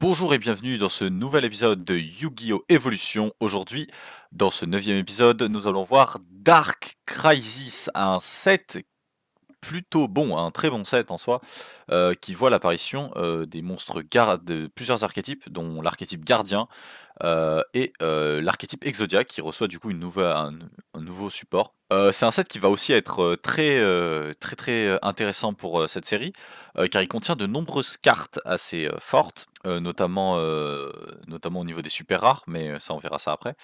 Bonjour et bienvenue dans ce nouvel épisode de Yu-Gi-Oh! Evolution. Aujourd'hui, dans ce 9e épisode, nous allons voir Dark Crisis, un set plutôt bon, un très bon set en soi, qui voit l'apparition des monstres de plusieurs archétypes, dont l'archétype gardien et l'archétype Exodia qui reçoit du coup un nouveau support. C'est un set qui va aussi être très intéressant pour cette série, car il contient de nombreuses cartes assez fortes, notamment au niveau des super rares, mais ça on verra ça après.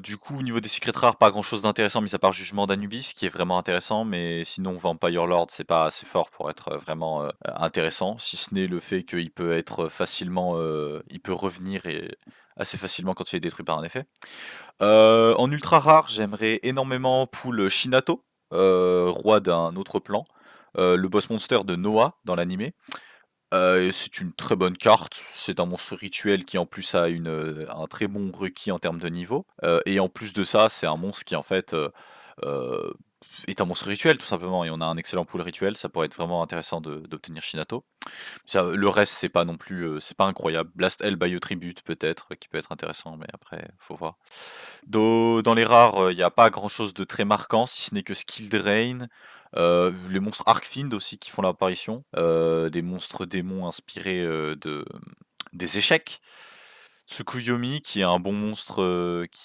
Du coup, au niveau des secrets rares, pas grand chose d'intéressant, mis à part Jugement d'Anubis, qui est vraiment intéressant, mais sinon Vampire Lord, c'est pas assez fort pour être vraiment intéressant, si ce n'est le fait qu'il peut être facilement, il peut revenir assez facilement quand il est détruit par un effet. En ultra rare, j'aimerais énormément pull Shinato, roi d'un autre plan, le boss monster de Noah dans l'animé. Et c'est une très bonne carte. C'est un monstre rituel qui en plus a un très bon requis en termes de niveau. Et en plus de ça, c'est un monstre qui en fait heu, est un monstre rituel tout simplement et on a un excellent pool rituel, ça pourrait être vraiment intéressant d'obtenir Shinato. Le reste c'est pas non plus, c'est pas incroyable. Blast Hell Bio Tribute peut-être, qui peut être intéressant, mais après faut voir. Dans les rares, il y a pas grand-chose de très marquant, si ce n'est que Skill Drain, les monstres Arcfiend aussi qui font l'apparition, des monstres démons inspirés, des échecs. Tsukuyomi qui est un bon monstre,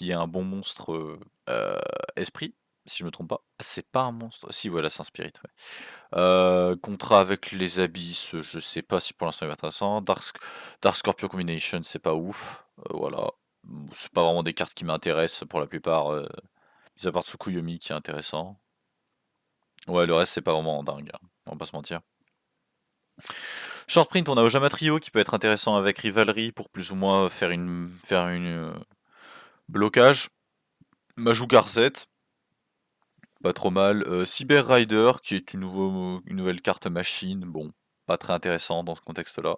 esprit, si je me trompe pas. C'est pas un monstre? Si voilà, c'est un spirit, ouais. Contrat avec les abysses, je sais pas si pour l'instant il va être intéressant. Dark Scorpio Combination, c'est pas ouf, voilà. C'est pas vraiment des cartes qui m'intéressent pour la plupart, mis à part Tsukuyomi qui est intéressant. Ouais, le reste c'est pas vraiment dingue, hein, on va pas se mentir. Short print, on a Ojama Trio qui peut être intéressant avec Rivalry pour plus ou moins faire une blocage. Majou Garzette, pas trop mal. Cyber Rider qui est une nouvelle carte machine, bon, pas très intéressant dans ce contexte-là.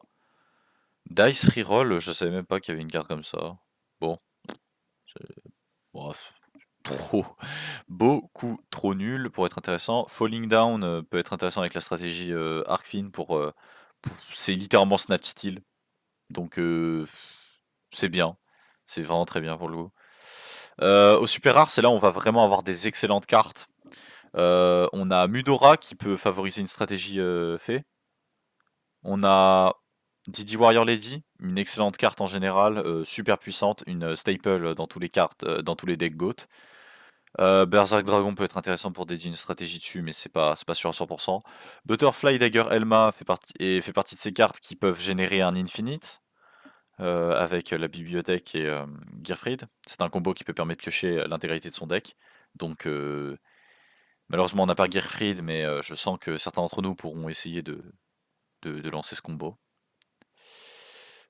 Dice Reroll, je savais même pas qu'il y avait une carte comme ça. Bon, c'est bref, trop beaucoup trop nul pour être intéressant. Falling Down, peut être intéressant avec la stratégie, Arcfin c'est littéralement Snatch Steal, donc c'est bien. C'est vraiment très bien pour le coup. Au super rare, c'est là où on va vraiment avoir des excellentes cartes. On a Mudora qui peut favoriser une stratégie, fée. On a Didi Warrior Lady, une excellente carte en général, super puissante, une staple dans tous les cartes, dans tous les decks GOAT. Berserk Dragon peut être intéressant pour dédier une stratégie dessus, mais c'est pas sûr à 100%. Butterfly Dagger Elma fait partie de ces cartes qui peuvent générer un infinite, avec la bibliothèque et Gearfried. C'est un combo qui peut permettre de piocher l'intégralité de son deck. Donc malheureusement on n'a pas Gearfried, mais je sens que certains d'entre nous pourront essayer de lancer ce combo.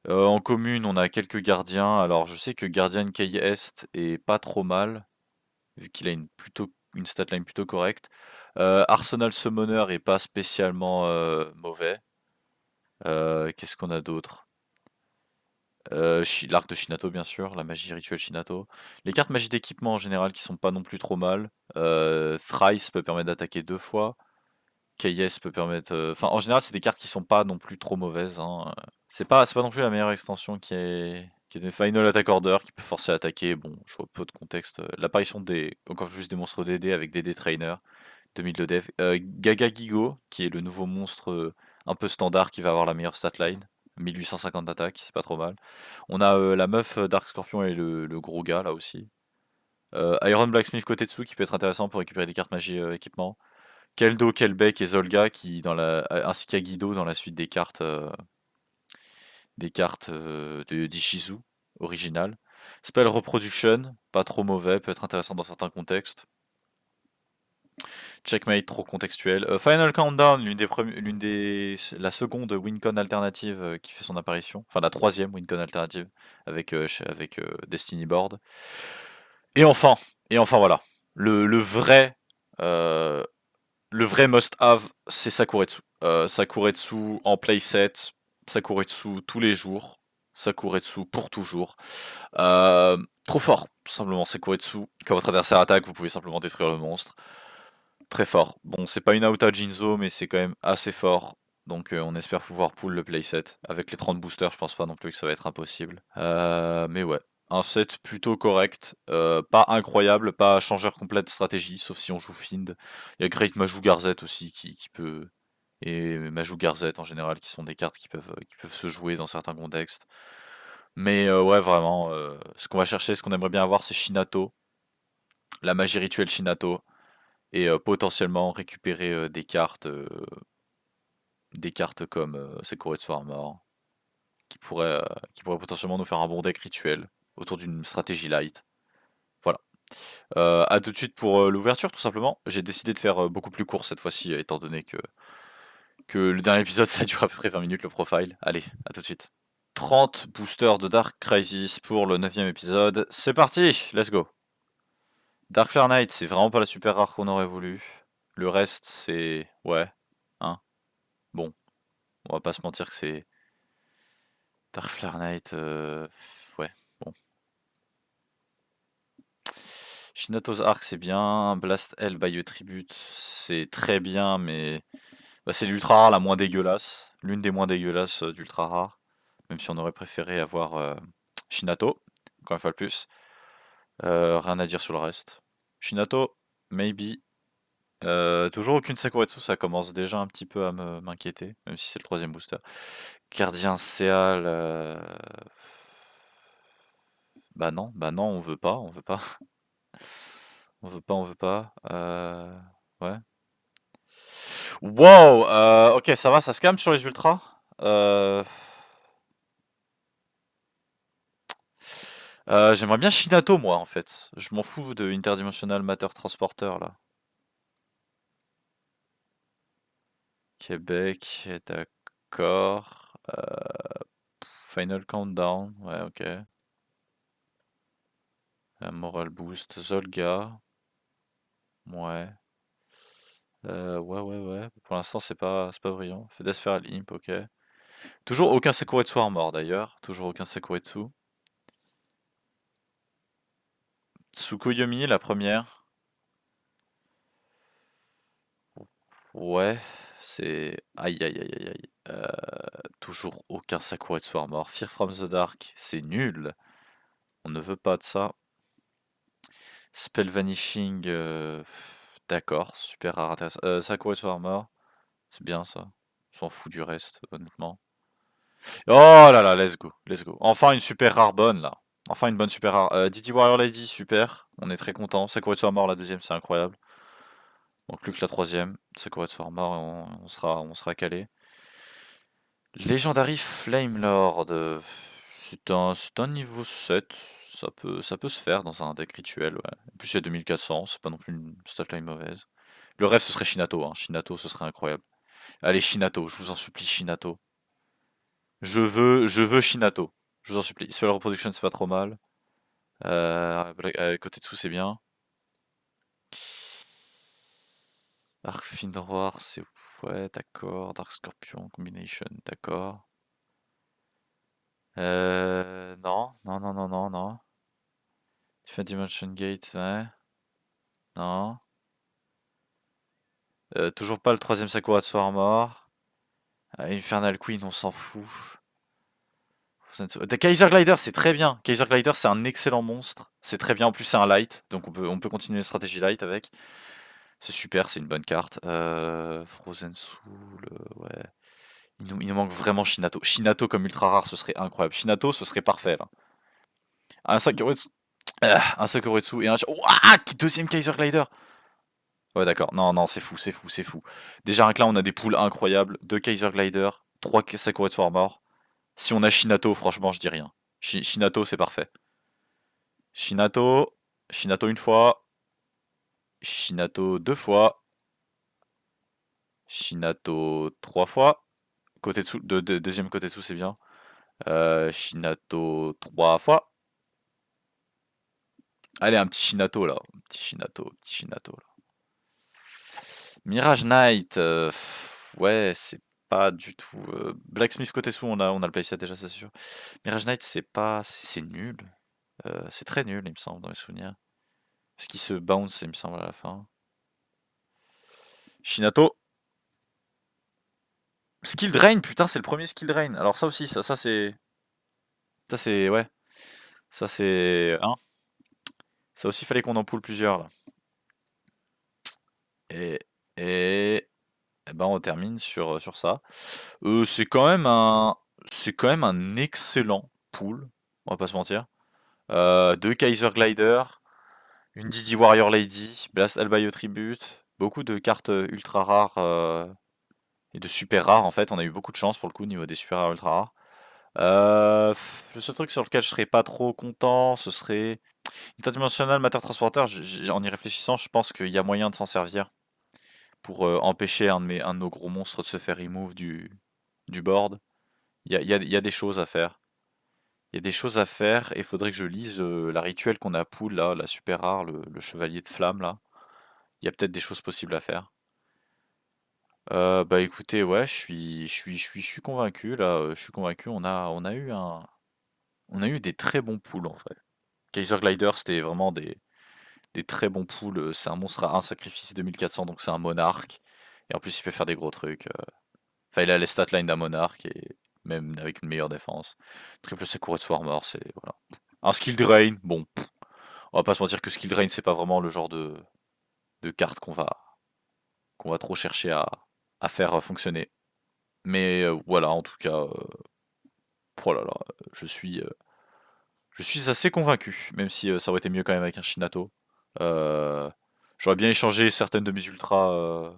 En commune, on a quelques gardiens. Alors, je sais que Guardian Key Est est pas trop mal, vu qu'il a une statline plutôt correcte. Arsenal Summoner est pas spécialement mauvais. Qu'est-ce qu'on a d'autre? L'arc de Shinato, bien sûr, la magie rituelle Shinato. Les cartes magie d'équipement en général qui sont pas non plus trop mal. Thrice peut permettre d'attaquer 2 fois. KS peut permettre. Enfin, en général, c'est des cartes qui sont pas non plus trop mauvaises, hein. C'est pas non plus la meilleure extension qui est des Final Attack Order qui peut forcer à attaquer. Bon, je vois peu de contexte. L'apparition encore plus des monstres DD avec DD Trainer, 2000 de dev. Gaga Gigo, qui est le nouveau monstre un peu standard qui va avoir la meilleure statline. 1850 d'attaque, c'est pas trop mal. On a la meuf Dark Scorpion et le gros gars là aussi. Iron Blacksmith Kotetsu qui peut être intéressant pour récupérer des cartes magie équipement. Keldo, Kelbeck et Zolga ainsi qu'Agido dans la suite des cartes de d'Ishizu original. Spell Reproduction, pas trop mauvais, peut être intéressant dans certains contextes. Checkmate, trop contextuel. Final Countdown, la seconde Wincon alternative qui fait son apparition. Enfin, la troisième Wincon alternative avec Destiny Board. Et enfin, et enfin voilà. Le, le vrai, euh, le vrai must-have, c'est Sakuretsu. Sakuretsu en playset, Sakuretsu tous les jours, Sakuretsu pour toujours. Trop fort, tout simplement, Sakuretsu. Quand votre adversaire attaque, vous pouvez simplement détruire le monstre. Très fort. Bon, c'est pas une Aota Jinzo, mais c'est quand même assez fort. Donc on espère pouvoir pull le playset. Avec les 30 boosters, je pense pas non plus que ça va être impossible. Mais ouais, un set plutôt correct. Pas incroyable, pas changeur complet de stratégie, sauf si on joue Find. Il y a Great Majou Garzette aussi qui peut. Et Majou Garzette en général, qui sont des cartes qui peuvent se jouer dans certains contextes. Mais ouais, vraiment, ce qu'on va chercher, ce qu'on aimerait bien avoir, c'est Shinato, la magie rituelle Shinato, et potentiellement récupérer des cartes comme Sekoretsu Armor, qui pourraient potentiellement nous faire un bon deck rituel autour d'une stratégie light. Voilà. À tout de suite pour l'ouverture, tout simplement. J'ai décidé de faire beaucoup plus court cette fois-ci, étant donné que le dernier épisode, ça dure à peu près 20 minutes le profile. Allez, à tout de suite. 30 boosters de Dark Crisis pour le 9ème épisode. C'est parti, let's go. Dark Flare Knight, c'est vraiment pas la super rare qu'on aurait voulu. Le reste, c'est... Ouais. Hein. Bon. On va pas se mentir que c'est... Dark Flare Knight... Ouais. Bon. Shinato's Arc, c'est bien. Blast Hell by a Tribute, c'est très bien, mais... Bah, c'est l'ultra rare la moins dégueulasse. L'une des moins dégueulasses d'ultra rare. Même si on aurait préféré avoir Shinato. Encore une fois de plus. Rien à dire sur le reste. Shinato, maybe. Toujours aucune Sakuretsu, ça commence déjà un petit peu à m'inquiéter, même si c'est le 3ème booster. Gardien Seal, bah non, on veut pas, on veut pas. On veut pas, on veut pas. Ouais. Wow, ok, ça va, ça se calme sur les ultras. J'aimerais bien Shinato, moi, en fait. Je m'en fous de Interdimensional Matter Transporter, là. Québec, d'accord. Final Countdown, ouais, ok. Moral Boost, Zolga, ouais. Ouais. Pour l'instant, c'est pas brillant. Fait Feral Imp, ok. Toujours aucun Sekuretsu Armor, d'ailleurs. Toujours aucun Sekuretsu. Tsukuyomi, la première. Ouais, c'est... Aïe. Toujours aucun Sakuretsu Armor. Fear from the Dark, c'est nul. On ne veut pas de ça. Spell Vanishing, d'accord, super rare intéressant. Sakuretsu Armor, c'est bien ça. On s'en fout du reste, honnêtement. Oh là là, let's go, let's go. Enfin une super rare bonne là. Enfin une bonne super rare. Didi Warrior Lady, super. On est très content. Sakuretsu Armor, la deuxième, c'est incroyable. Donc plus que la troisième. Sakuretsu Armor, on sera calé. Legendary Flamelord, c'est un niveau 7, ça peut se faire dans un deck rituel, ouais. En plus il y a 2400, c'est pas non plus une statline mauvaise. Le rêve ce serait Shinato, hein. Shinato ce serait incroyable. Allez Shinato, je vous en supplie Shinato. Je veux Shinato, je vous en supplie. Spell Reproduction c'est pas trop mal. Côté dessous c'est bien. Arc Finroir c'est... Ouais d'accord, Dark Scorpion Combination, d'accord. Non. Different Dimension Gate, ouais. Non. Toujours pas le 3ème Sakuretsu Armor. Infernal Queen, on s'en fout. Kaiser Glider, c'est très bien. Kaiser Glider, c'est un excellent monstre. C'est très bien. En plus, c'est un light. Donc, on peut continuer la stratégie light avec. C'est super, c'est une bonne carte. Frozen Soul, ouais. Il nous manque vraiment Shinato. Shinato comme ultra rare, ce serait incroyable. Shinato, ce serait parfait, là. Un Sakuretsu, un Sakuretsu et un... Ouah, deuxième Kaiser Glider. Ouais, d'accord. Non, c'est fou. Déjà, rien que là, on a des poules incroyables. 2 Kaiser Glider, 3 Sakuretsu Armor. Si on a Shinato, franchement, je dis rien. Shinato, c'est parfait. Shinato, Shinato une fois, Shinato deux fois, Shinato trois fois. Côté dessous, deuxième côté dessous, c'est bien. Shinato trois fois. Allez, un petit Shinato là. Petit Shinato là. Mirage Knight, ouais, c'est pas du tout. Blacksmith côté sous, on a le playset déjà, c'est sûr. Mirage Knight, c'est pas. C'est nul. C'est très nul, il me semble, dans les souvenirs. Parce qu'il se bounce, il me semble, à la fin. Shinato. Skill Drain, putain, c'est le premier Skill Drain. Alors ça aussi, ça c'est, ouais, ça c'est, hein, ça aussi fallait qu'on en poule plusieurs là. Et, et, eh ben on termine sur ça. C'est quand même un excellent pool, on va pas se mentir. Deux Kaiser Glider, une Didi Warrior Lady, Blast Albayo Tribute, beaucoup de cartes ultra rares et de super rares en fait. On a eu beaucoup de chance pour le coup au niveau des super rares ultra rares. Le seul truc sur lequel je serais pas trop content, ce serait Interdimensional Matter Transporter. En y réfléchissant, je pense qu'il y a moyen de s'en servir pour empêcher un de nos gros monstres de se faire remove du board. Il y a des choses à faire. Il y a des choses à faire et il faudrait que je lise la rituelle qu'on a pool là, la super rare, le chevalier de flamme là. Il y a peut-être des choses possibles à faire. Bah écoutez, ouais, je suis convaincu là, je suis convaincu. On a eu des très bons pools en vrai. Kaiser Glider, c'était vraiment des très bons pools. C'est un monstre à un sacrifice 2400, donc c'est un monarque. Et en plus, il peut faire des gros trucs. Enfin, il a les statlines d'un monarque et même avec une meilleure défense. Triple Secret Swarmer, c'est voilà. Un skill drain, bon, on va pas se mentir que skill drain, c'est pas vraiment le genre de carte qu'on va trop chercher à faire fonctionner. Mais voilà, en tout cas, oh là là, je suis assez convaincu, même si ça aurait été mieux quand même avec un Shinato. Euh, J'aurais bien échangé certaines de mes ultras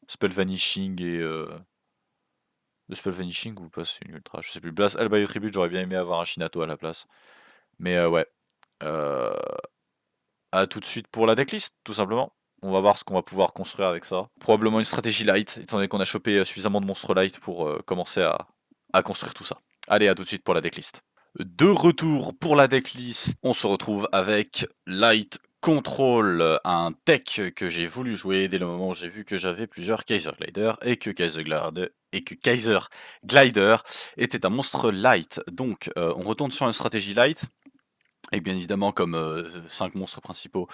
Spell Vanishing et de Spell Vanishing ou pas, c'est une ultra, je sais plus. Blast Albayo Tribute, j'aurais bien aimé avoir un Shinato à la place. Mais ouais. Euh, à tout de suite pour la decklist, tout simplement. On va voir ce qu'on va pouvoir construire avec ça. Probablement une stratégie light, étant donné qu'on a chopé suffisamment de monstres light pour commencer à construire tout ça. Allez, à tout de suite pour la decklist. De retour pour la decklist, on se retrouve avec Light Control, un tech que j'ai voulu jouer dès le moment où j'ai vu que j'avais plusieurs Kaiser Glider et que Kaiser Glider était un monstre light. Donc on retourne sur une stratégie light. Et bien évidemment, comme 5 monstres principaux,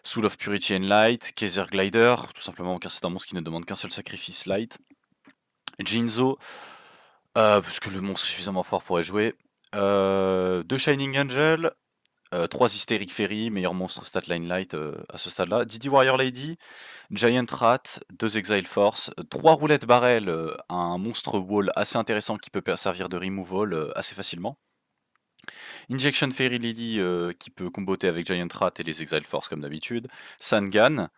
Soul of Purity and Light, Kaiser Glider, tout simplement car c'est un monstre qui ne demande qu'un seul sacrifice light. Jinzo, parce que le monstre est suffisamment fort pour y jouer. 2 Shining Angel, 3 Hystérique Fairy, meilleur monstre statline light à ce stade-là. Didi Warrior Lady, Giant Rat, 2 Exile Force, 3 Roulettes Barrel, un monstre wall assez intéressant qui peut servir de removal assez facilement. Injection Fairy Lily qui peut comboter avec Giant Rat et les Exile Force comme d'habitude. Sangan,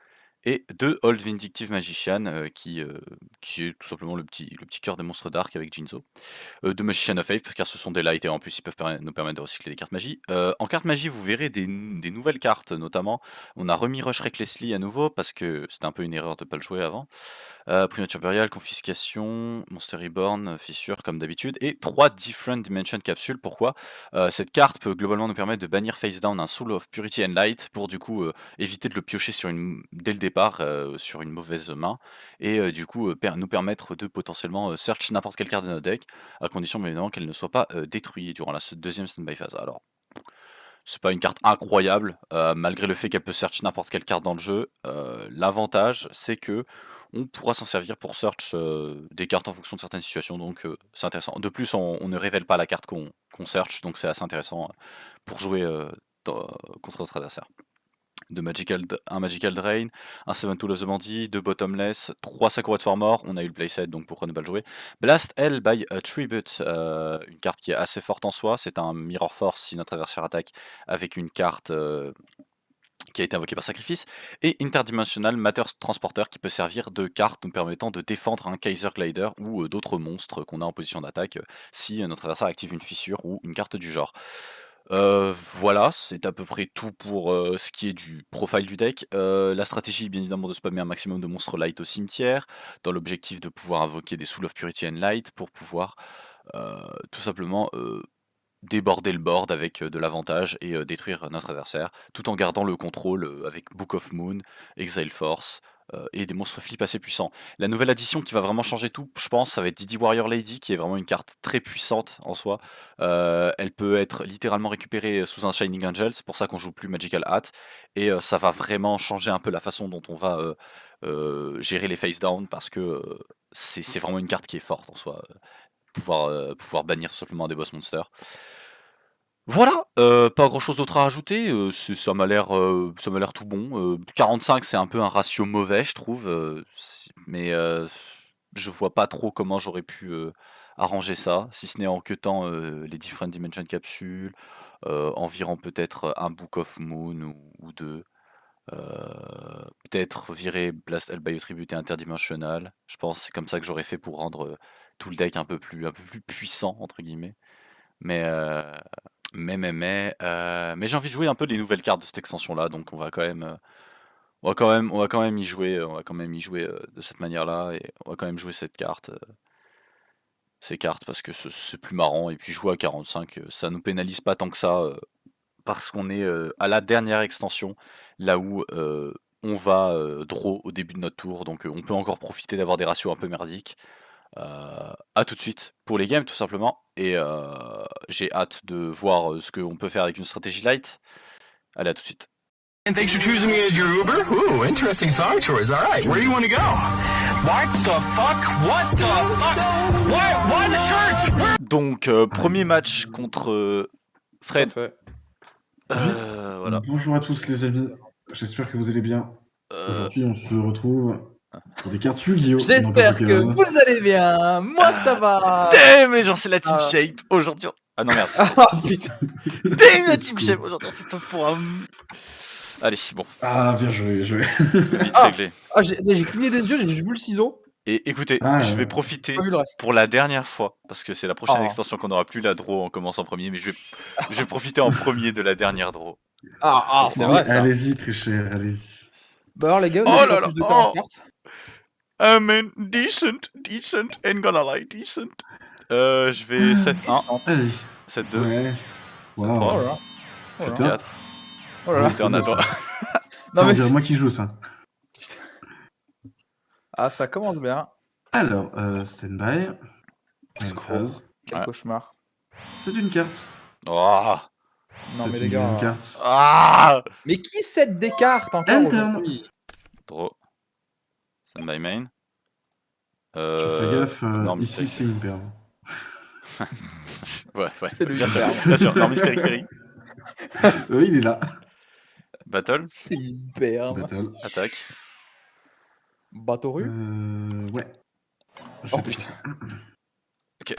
et 2 Old Vindictive Magician qui est tout simplement le petit cœur des monstres dark avec Jinzo. 2 Magician of Faith car ce sont des light et en plus ils peuvent nous permettre de recycler des cartes magie. En carte magie vous verrez des nouvelles cartes notamment. On a remis Rush Recklessly à nouveau parce que c'était un peu une erreur de ne pas le jouer avant. Primature Burial, Confiscation, Monster Reborn, Fissure comme d'habitude, et 3 Different Dimension Capsules. Pourquoi cette carte peut globalement nous permettre de bannir face down un Soul of Purity and Light pour du coup éviter de le piocher dès le départ sur une mauvaise main, et du coup nous permettre de potentiellement search n'importe quelle carte de notre deck, à condition bien évidemment qu'elle ne soit pas détruite durant la deuxième standby phase. Alors, c'est pas une carte incroyable, malgré le fait qu'elle peut search n'importe quelle carte dans le jeu. L'avantage, c'est que on pourra s'en servir pour search des cartes en fonction de certaines situations, donc c'est intéressant. De plus, on ne révèle pas la carte qu'on search, donc c'est assez intéressant pour jouer contre notre adversaire. Un Magical Drain, un Seven Tool of the Bandit, 2 Bottomless, 3 Sakura de Farmore, on a eu le playset donc pourquoi ne pas le jouer. Blast Hell by Tribute, une carte qui est assez forte en soi, c'est un Mirror Force si notre adversaire attaque avec une carte qui a été invoquée par sacrifice, et Interdimensional Matter Transporter qui peut servir de carte nous permettant de défendre un Kaiser Glider ou d'autres monstres qu'on a en position d'attaque si notre adversaire active une fissure ou une carte du genre. Voilà, c'est à peu près tout pour ce qui est du profile du deck. La stratégie, bien évidemment, de spammer un maximum de monstres light au cimetière, dans l'objectif de pouvoir invoquer des Soul of Purity and Light pour pouvoir tout simplement déborder le board avec de l'avantage et détruire notre adversaire, tout en gardant le contrôle avec Book of Moon, Exile Force et des monstres flip assez puissants. La nouvelle addition qui va vraiment changer tout, je pense, ça va être Didi Warrior Lady, qui est vraiment une carte très puissante en soi. Elle peut être littéralement récupérée sous un Shining Angel, c'est pour ça qu'on joue plus Magical Hat, et ça va vraiment changer un peu la façon dont on va gérer les face down, parce que c'est vraiment une carte qui est forte en soi. Pouvoir bannir tout simplement des boss monsters. Voilà, pas grand chose d'autre à rajouter, ça m'a l'air tout bon. 45 c'est un peu un ratio mauvais je trouve, mais je vois pas trop comment j'aurais pu arranger ça, si ce n'est en cuttant les Different Dimension capsules, en virant peut-être un Book of Moon ou 2. Peut-être virer Blast Hell Biotribute et Interdimensional. Je pense que c'est comme ça que j'aurais fait pour rendre tout le deck un peu plus «puissant» entre guillemets. Mais, mais j'ai envie de jouer un peu les nouvelles cartes de cette extension-là, donc on va quand même, on va quand même y jouer, de cette manière-là, et on va quand même jouer ces cartes parce que c'est plus marrant, et puis jouer à 45, ça nous pénalise pas tant que ça, parce qu'on est à la dernière extension, là où on va draw au début de notre tour, donc on peut encore profiter d'avoir des ratios un peu merdiques. À tout de suite pour les games tout simplement, et j'ai hâte de voir ce qu'on peut faire avec une stratégie light. Allez, à tout de suite. And thanks for choosing me as your Uber. Ooh, interesting song choice. All right, where do you want to go? What the fuck? What the fuck? Why the shirts? Donc premier match contre Fred. Parfait. Voilà. Bonjour à tous les amis, j'espère que vous allez bien. Aujourd'hui on se retrouve pour des cartes Yu-Gi-Oh! J'espère que vous allez bien. Moi ça va. Damn, mais genre c'est la team shape aujourd'hui. Ah non merde. Ah putain. Damn, la team shape aujourd'hui, c'est top pour un... Allez, bon. Ah bien joué, bien joué. Vite réglé. Ah, j'ai cligné des yeux, j'ai vu le ciseau. Et écoutez, je vais profiter Pas vu le reste. pour la dernière fois, parce que c'est la prochaine extension qu'on n'aura plus la draw, on commence en premier, mais je vais profiter en premier de la dernière draw. C'est vrai ça. Allez-y très cher, allez-y. Bah alors les gars, vous Oh avez là là, plus de 40 cartes. I mean, decent, ain't gonna lie, decent. Je vais 7-1, Allez. 7-2, Ouais. 7-3, Oh là là. 7-4. Oh là là. T'es en attente. Non mais c'est moi qui joue ça. Ah ça commence bien. Alors, stand-by. Une Scroll. phase. Quel Ouais. cauchemar. C'est une carte. Oh. Non C'est mais une les gars. deuxième carte. Ah. Mais qui cède des cartes encore Enter. aujourd'hui? Draw. Stand by main. Tu fais gaffe, non, ici c'est une perle. ouais, C'est le bien sûr, hyper. bien sûr. Non, Mystérique Ferry. Il est là. Battle. C'est une perle. Battle. Attaque. Bateau rue. Ouais. Oh putain. Ok.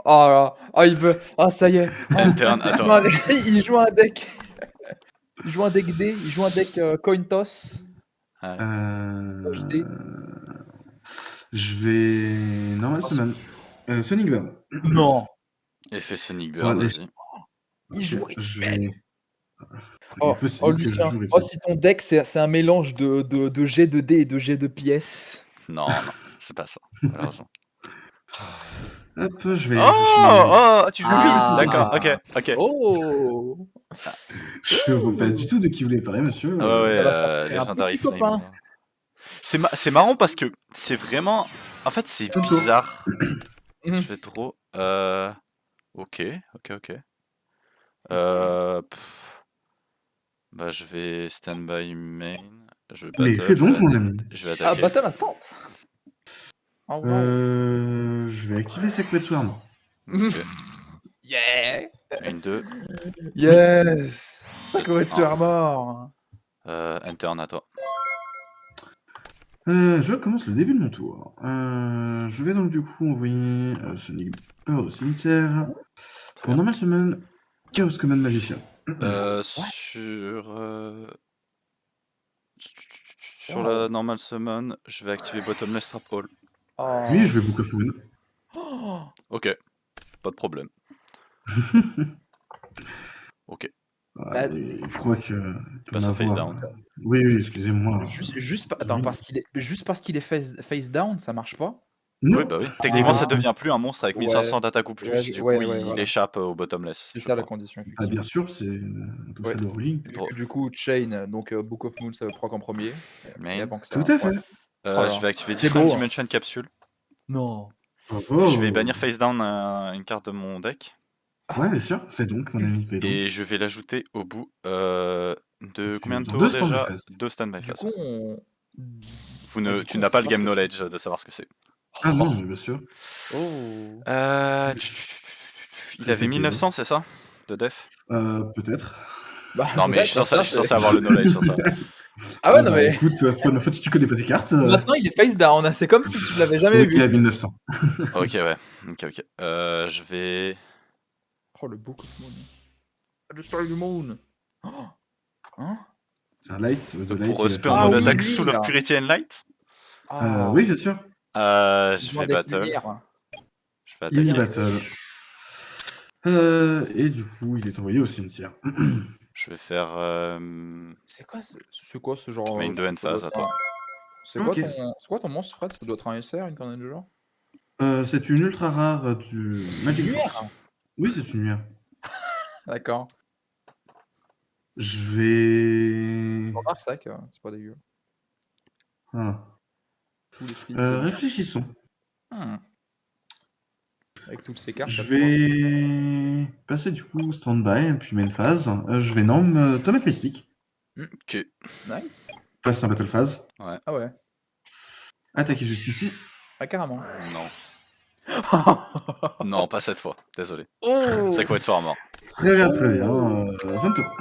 Oh là. Oh il veut. Ah ça y est. Oh. Interne, attends. Il joue un deck. Il joue un deck D, il joue un deck coin toss. Ouais. Je vais... Normal Summon. Sonic Bird. Non. Effet Sonic Bird, Ouais, vas-y. Il joue Rituel. Oh Lucien. Oh si ton deck c'est un mélange de jet de dés et de jet de pièces. Non, c'est pas ça, malheureusement. Hop, je vais... Oh, tu joues lui. Ah. D'accord, ok. Oh. Je vois pas du tout de qui vous voulez parler, monsieur. Ouais, va sortir un Legendary petit copain. Flame. C'est marrant parce que c'est vraiment... En fait, c'est Toto. bizarre. Je vais trop... Ok. Bah, je vais stand by main. Je vais Mais battle. fais donc, mon ami. Je vais Ah attaquer. battle instant. Oh, wow. Je vais activer Sacred Swarm. Ok. Yeah. 1-2. Yes. Ça courait dessus à mort. Interne à toi. Je commence le début de mon tour. Je vais donc du coup envoyer Sonic Bird au cimetière. Pour Normal Summon, Chaos Command Magicien. Sur la normal summon, je vais activer Bottomless Trap Hole. Oh. Oui, je vais Book of Moon. Oh. Ok, pas de problème. Ok. Je crois que... Passe à face down. Oui, excusez-moi. Juste parce qu'il est face down, ça marche pas. Oui, bah oui. Techniquement, ça Ah. devient plus un monstre avec Ouais. 1500 d'attaque ou Ouais, plus. Du ouais, coup, ouais, il voilà. échappe au bottomless. C'est je ça la crois. condition, Ah effectivement. bien sûr, c'est tout Ouais. ça le ruling. Vu que du coup, Chain, donc Book of Moon, ça me proc en premier. Et Main. avant que Tout ça, à ouais. fait. Oh là Je là. vais activer C'est Different beau, hein. Dimension Capsule. Non. Je vais Oh! bannir face down une carte de mon deck. Ouais, bien sûr. Fais donc, mon ami, fais donc. Et je vais l'ajouter au bout de combien de Dans 2 tours standby déjà? phase. 2 standby Du phase. coup, on... Bah, du Tu coup, on n'as sait pas le pas game ce que c'est. knowledge de savoir ce que c'est. Ah non, mais bien sûr. Oh. Il C'est ça avait qui est beau. 1900, c'est ça? De def? Peut-être. Bah, Non, mais je suis peut-être, censé avoir le knowledge sur ça. Ah ouais, non Bah, mais écoute, c'est pas de ma faute si tu connais pas tes cartes. maintenant il est face down, hein. C'est comme si tu l'avais jamais Oui, vu. à 1900. Ok, ouais. Ok. Je vais... Oh, le Book of Moon. The Story du Moon. Oh. Hein? C'est un light, de light Pour qui va Spur faire... Ah Mode oui, Attack lui, Soul of là. Purity and Light. Ah. Oui, bien sûr. Je Besoin vais d'être battle. lumière. Je vais Il attaquer. battle. Et du coup, il est envoyé au cimetière. Je vais faire C'est quoi ce genre main 2 end ça doit phase à être toi. C'est Ok. quoi ton monstre, Fred? Ça doit être un SR, une connerie du genre? C'est une ultra rare du Magic lumière? Force. Oui, c'est une lumière. D'accord. Je vais... Remarque ça que c'est pas dégueu. Ah. Tous les flics de merde. Réfléchissons. Avec toutes ces cartes, Je à toi. vais passer du coup stand-by, et puis main phase. Je vais norme Tomate Mystique. Ok. Nice. Passe un battle phase. Ouais. Ah ouais. Attaquer juste ici. Ah carrément. Non. Non, pas cette fois. Désolé. Oh. C'est quoi de soir mort. Très bien, très bien. 20 tours.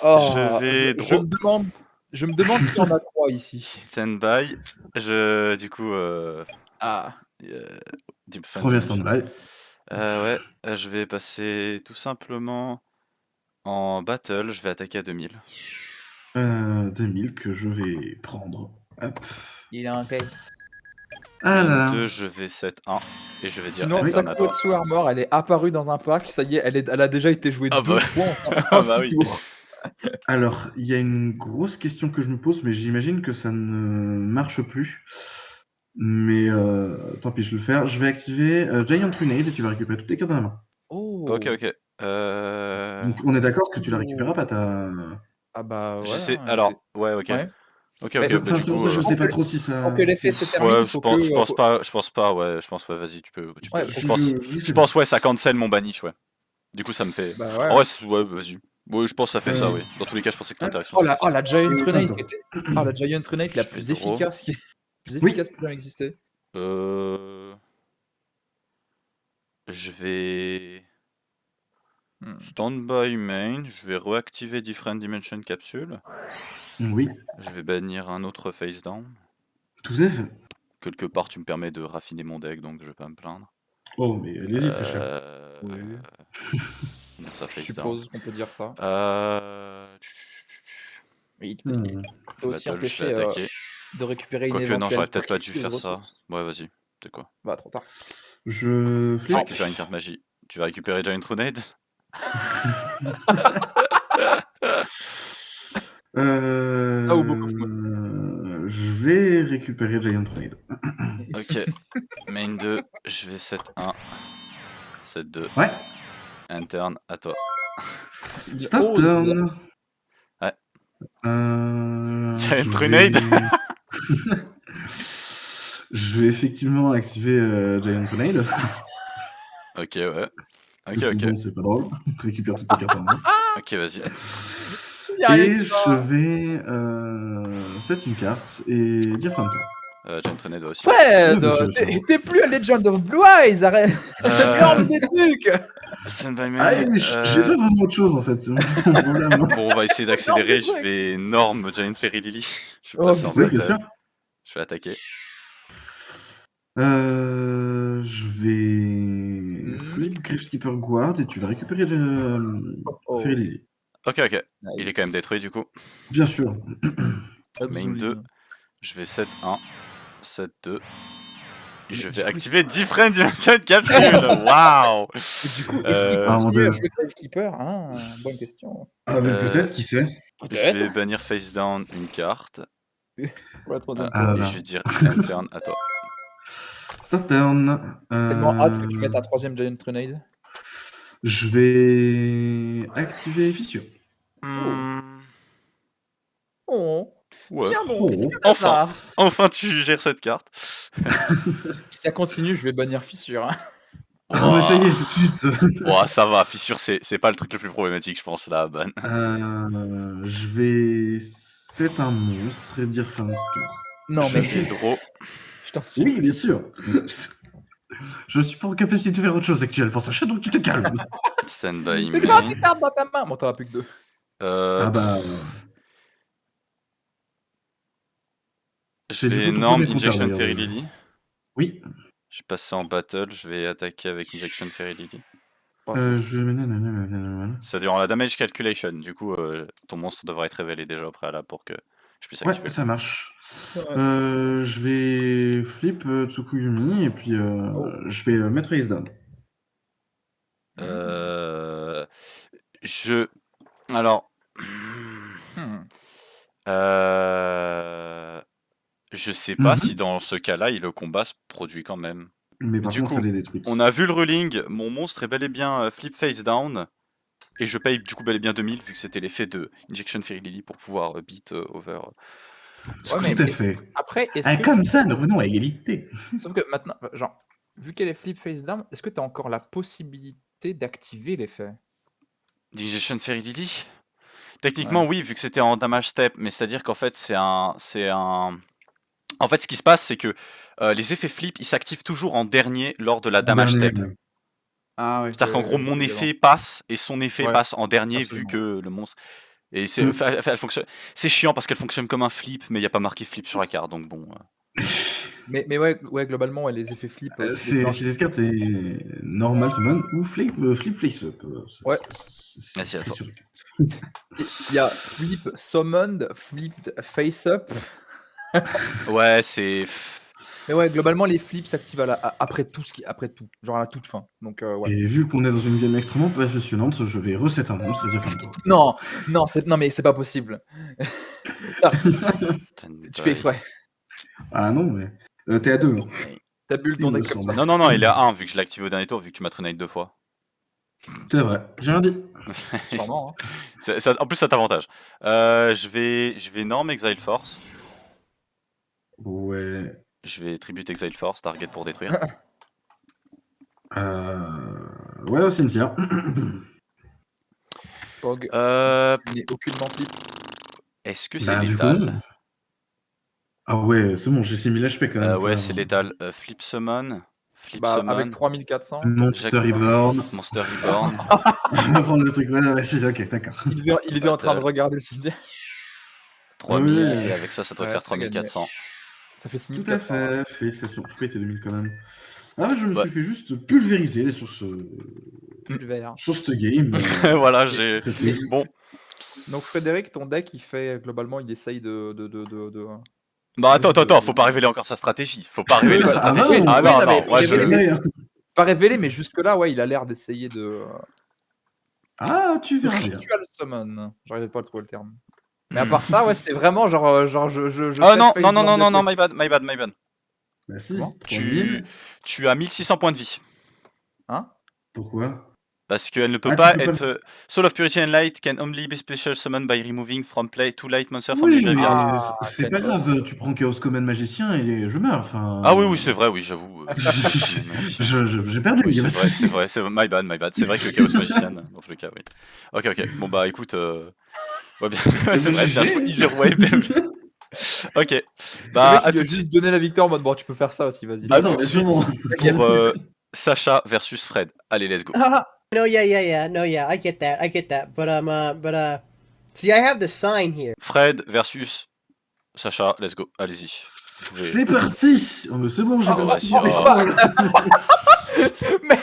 Oh, Je vais draw. Je me demande qui en a 3 ici. Stand-by. Du coup... Ah. Different Premier Dimension. stand-by. Ouais. Je vais passer tout simplement en battle. Je vais attaquer à 2000. 2000 que je vais prendre. Hop. Il a un case. Ah là Main là. 2, je vais 7-1. Et je vais dire Sinon, Enter à toi. Sakuotsu Armor, elle est apparue dans un pack, ça y est, elle a déjà été jouée Ah 2 bah. fois Ah en bah 6 oui. tours. Alors, il y a une grosse question que je me pose, mais j'imagine que ça ne marche plus. Mais tant pis, je vais le faire. Je vais activer Giant Runade et tu vas récupérer toutes les cartes dans la main. Oh. Ok. Donc on est d'accord que tu la récupéreras pas ta... Ah bah ouais. J'essaie. hein, Alors, ouais, ok. ouais. Ok, Mais- bah Enfin, du c'est pour coup. ça que je sais pas trop si ça... Pour que l'effet se termine, Ouais, il faut que... je pense pas, ouais, vas-y, tu peux. Ouais, Je pense, ouais, ça cancel mon banish, ouais. Du coup, ça me fait. Bah ouais. En vrai, ouais, vas-y. Oui, je pense que ça fait ça, oui. Dans tous les cas, je pensais que l'interaction. Oh la Giant Et Runade attends. qui était... Oh la Giant Runade la Je plus fais draw. efficace qui Oui. a jamais existé. Je vais stand-by main. Je vais reactiver Different Dimension Capsule. Oui. Je vais bannir un autre face down. Tout à fait. Quelque part, tu me permets de raffiner mon deck, donc je vais pas me plaindre. Oh, mais allez-y, très cher. Oui. Donc ça Je face suppose qu'on peut dire ça. down. Mais il t'a aussi Battle, je vais empêché attaquer. de récupérer une Quoique, non, j'aurais éventuelle peut-être pas dû précieuse faire ça. ressource. Ouais, vas-y. C'est quoi? Bah trop tard. Je Je flip. récupère une carte magie. Tu vas récupérer Giant Runade? ou Book of Je vais récupérer Giant Runade. Ok. Main 2, je vais 7-1. 7-2. Ouais. Interne, à toi. Stop turn. Ouais. Je Giant vais- Runade. Je vais effectivement activer Giant Runade. Ok, ouais. Ok. Sinon, c'est pas drôle. Récupère toutes tes cartes en main. Ok, vas-y. Et je vais set une carte et dire fin de tour. Giant Runade va aussi. Fred, Oui, monsieur, t'es plus un Legend of Blue Eyes, arrête. Regarde des trucs. Stand by Ah, main. mais j'ai pas vraiment autre chose en fait. C'est mon problème. Bon, on va essayer d'accélérer. Je truc. vais norme Giant Fairy Lily. Je vais Oh, passer en Oui, bien battle. sûr. Je vais attaquer. Je vais flip Graveskeeper Guard et tu vas récupérer Fairy Lily. Ok. Nice. Il est quand même détruit du coup. Bien sûr. Main 2. Je vais 7-1. 7-2. Et je vais du coup, activer Different Dimension Capsule. Waouh. Et du coup, Euh, est-ce mon qu'il Dieu. a joué Gravekeeper? Ah, bonne question. Ah, mais peut-être, qui sait. Je vais bannir face down une carte. Ouais, trop Et là. je vais dire interne à toi. Ça turn. Tellement hâte que tu mettes un 3ème Giant Grenade. Je vais activer Fissure. Oh. Ouais. Tiens bon, Enfin, enfin tu gères cette carte. Si ça continue, je vais bannir Fissure. Hein. Ah, mais ça y est, tout de suite. Ouais, ça va, Fissure, c'est pas le truc le plus problématique, je pense, là, ban. Je vais set un monstre et dire fin de tour. Non, Je mais vais draw. je t'en supplie. Oui, bien sûr. Je suis pas en capacité de faire autre chose actuellement, Sacha, donc tu te calmes. Stand by C'est me. quoi tes cartes dans ta main? Bon, t'en as plus que 2. Ah bah. Je C'est du vais coup ton énorme premier compteur, Injection d'ailleurs. Fairy Lily. Oui. Je suis passé en battle, je vais attaquer avec Injection Fairy Lily. Je vais. Ça durant la damage calculation, du coup ton monstre devrait être révélé déjà au préalable pour que je puisse activer. Ouais, ça marche. Ouais. Je vais flip Tsukuyumi et puis je vais mettre Ace Down. Alors. Hmm. Je sais pas si dans ce cas-là, le combat se produit quand même. Mais par Du contre, coup, fallait des trucs. on a vu le ruling, mon monstre est bel et bien flip face down, et je paye du coup bel et bien 2000 vu que c'était l'effet de Injection Fairy Lily pour pouvoir beat over. Tout à fait. Après, est-ce que comme ça, nous venons à égalité. Sauf que maintenant, genre, vu qu'elle est flip face down, est-ce que t'as encore la possibilité d'activer l'effet? Injection Fairy Lily? Techniquement, oui, vu que c'était en damage step, mais c'est-à-dire qu'en fait, En fait, ce qui se passe, c'est que les effets flip, ils s'activent toujours en dernier lors de la damage step. Ah oui. C'est-à-dire qu'en gros, mon effet passe et son effet passe en dernier absolument. vu que le monstre. Et c'est, elle fonctionne. C'est chiant parce qu'elle fonctionne comme un flip, mais il n'y a pas marqué flip sur la carte, donc bon. Mais ouais, globalement, les effets flip. Si cette carte est normal summon ou flip face up. Ouais. Merci à toi. Il y a flip summoned, flipped face up. Ouais, c'est. Mais ouais, globalement, les flips s'activent après tout, genre à la toute fin. Donc, ouais. Et vu qu'on est dans une game extrêmement passionnante, je vais reset un monstre et dire fin de tour. Non, mais c'est pas possible. Tu fais exprès. Ah non, mais t'es à 2. T'as bulle ton deck comme ça. Non, il est à 1 vu que je l'ai activé au dernier tour, vu que tu m'as trinade 2 fois. C'est vrai, j'ai rien dit. Sûrement. Hein. En plus, ça t'avantage. Je vais norm Exile Force. Ouais. Je vais tribute Exile Force, target pour détruire. Ouais, au cimetière. Pog. Il n'est aucunement flip. Est-ce que c'est létal? Ah ouais, c'est bon, j'ai 6000 HP quand même. Ouais, c'est létal. Flip Summon. Avec 3400. Monster Reborn. Monster Reborn. On va prendre le truc. Ouais, si, ok, d'accord. Il était en train de regarder le cimetière. 3000, et avec ça doit faire 3400. Ça fait 6400. Tout à fait, félicitations. Je peux être 2000 quand même. Ah, je me suis fait juste pulvériser sur ce game. Voilà, j'ai. Bon. Donc Frédéric, ton deck, il essaye de... Bah attends, faut pas révéler encore sa stratégie. Faut pas révéler sa stratégie. Ah non, moi je... Pas révéler, mais jusque-là, ouais, il a l'air d'essayer de... Ah, tu verras bien. Ritual Summon. J'arrivais pas à trouver le terme. Mais à part ça, ouais, c'est vraiment genre je oh non, my bad. Bah si, tu as 1600 points de vie. Hein? Pourquoi? Parce qu'elle ne peut pas être... Soul of Purity and Light can only be special summoned by removing from play 2 light monsters from the graveyard. C'est pas grave, tu prends Chaos Command Magicien et je meurs. Enfin... Ah oui, c'est vrai, oui, j'avoue. J'ai perdu. Oui, c'est vrai, my bad. C'est vrai que Chaos Magician, dans tous les cas, oui. Ok. Bon bah écoute... Ouais, bien. C'est vrai, bien joué, easy wave. Ok. Bah, à tout juste donner la victoire en mode bon, tu peux faire ça aussi, vas-y. À tout de suite pour Sacha versus Fred. Allez, let's go. No, yeah, I get that. But see, I have the sign here. Fred versus Sacha, let's go. Allez-y. C'est parti. Oh, mais c'est bon, j'ai perdu. Mais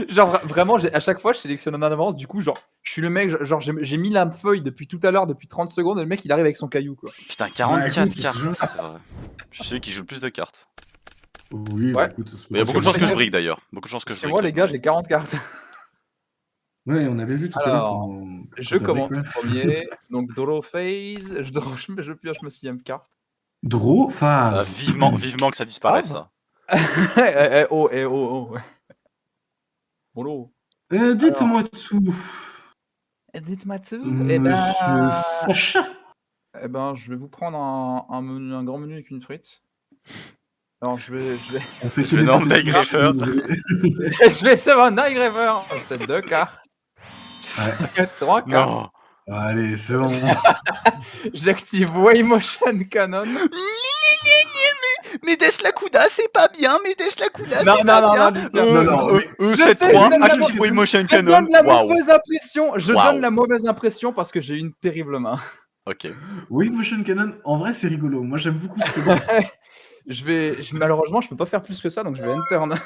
genre vraiment, à chaque fois, je sélectionne en avance. Du coup, genre, je suis le mec, genre, j'ai mis la feuille depuis tout à l'heure, depuis 30 secondes, et le mec, il arrive avec son caillou, quoi. Putain, 44 cartes. Je suis celui qui joue le plus de cartes. Oui, bah, écoute, il y a beaucoup de chances que je brigue d'ailleurs. Beaucoup de chances que je brigue. Moi, les gars, j'ai 40 cartes. Ouais, on avait vu tout à l'heure. Je commence premier. Donc, Draw Phase. Je pioche ma 6ème carte. Draw phase. Vivement que ça disparaisse, ça. Oh. Bolo. Dites-moi tout. Dites-moi tout. Monsieur Sacha. Eh ben, je vais vous prendre un grand menu avec une frite. Alors, je vais On fait Je vais dans le Greffer. je vais sur un die Greffer. C'est 2 cartes. Ouais. 3 cartes. Non. Allez, c'est bon. J'active Waymotion Cannon. Mais Deslakuda, c'est pas bien. Mais Deslakuda, Non, Lucien. Non, mais- Je sais, 7-3, je donne la active Waymotion Je Cannon. donne la Waouh. mauvaise impression. Je Waouh. donne la mauvaise impression parce que j'ai une terrible main. Ok. Oui, Motion Cannon, en vrai, c'est rigolo. Moi, j'aime beaucoup ce truc. Malheureusement, je peux pas faire plus que ça, donc je vais end turn.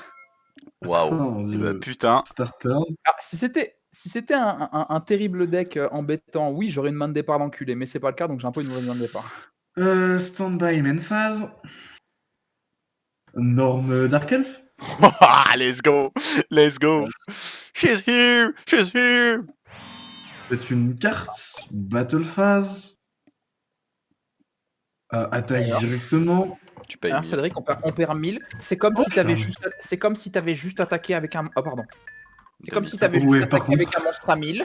Waouh. Eh ben, putain. Starter. Ah, si c'était un terrible deck embêtant, oui, j'aurais une main de départ d'enculé, mais c'est pas le cas, donc j'ai un peu une mauvaise main de départ. Standby main phase. Norme Dark Elf. Let's go. Let's go. She's here. She's here. C'est une carte. Battle phase. Attaque Alors. directement. Tu payes Alors, 1000. Frédéric, on perd 1000. C'est comme si t'avais juste attaqué avec un. Oh, pardon. C'est comme si t'avais juste Ouais, par attaqué avec contre. un monstre à 1000.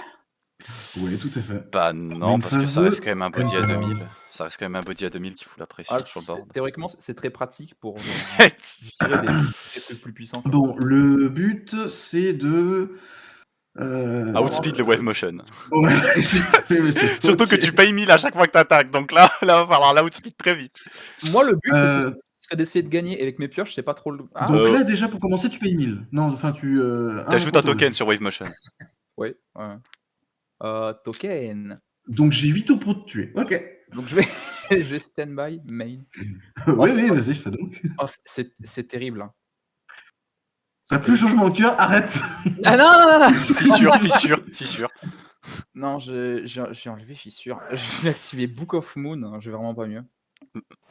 Oui, tout à fait. Bah non, Main parce que phase ça reste 2, quand même un body à enter. 2000. Ça reste quand même un body à 2000 qui fout la pression Ah, sur le board. Théoriquement, c'est très pratique pour tirer des trucs plus puissants. Bon, le but, c'est de. Outspeed le wave motion. Ouais, mais c'est Surtout que ok. tu payes 1000 à chaque fois que t'attaques. Donc là, va falloir l'outspeed très vite. Moi, le but, Euh, ce serait d'essayer de gagner avec mes pioches, c'est pas trop le. Ah, Donc là, déjà, pour commencer, tu payes 1000. Non, enfin, tu. T'ajoutes un token sur wave motion. ouais. Token. Donc j'ai 8 tours pour te tuer. Ok. Donc je vais stand-by main. Oui, vas-y, fais donc. Oh, c'est terrible. Hein. T'as plus changement de cœur, arrête. Ah non. Fissure. Non, j'ai enlevé fissure. Je vais activer Book of Moon. Hein, je vais vraiment pas mieux.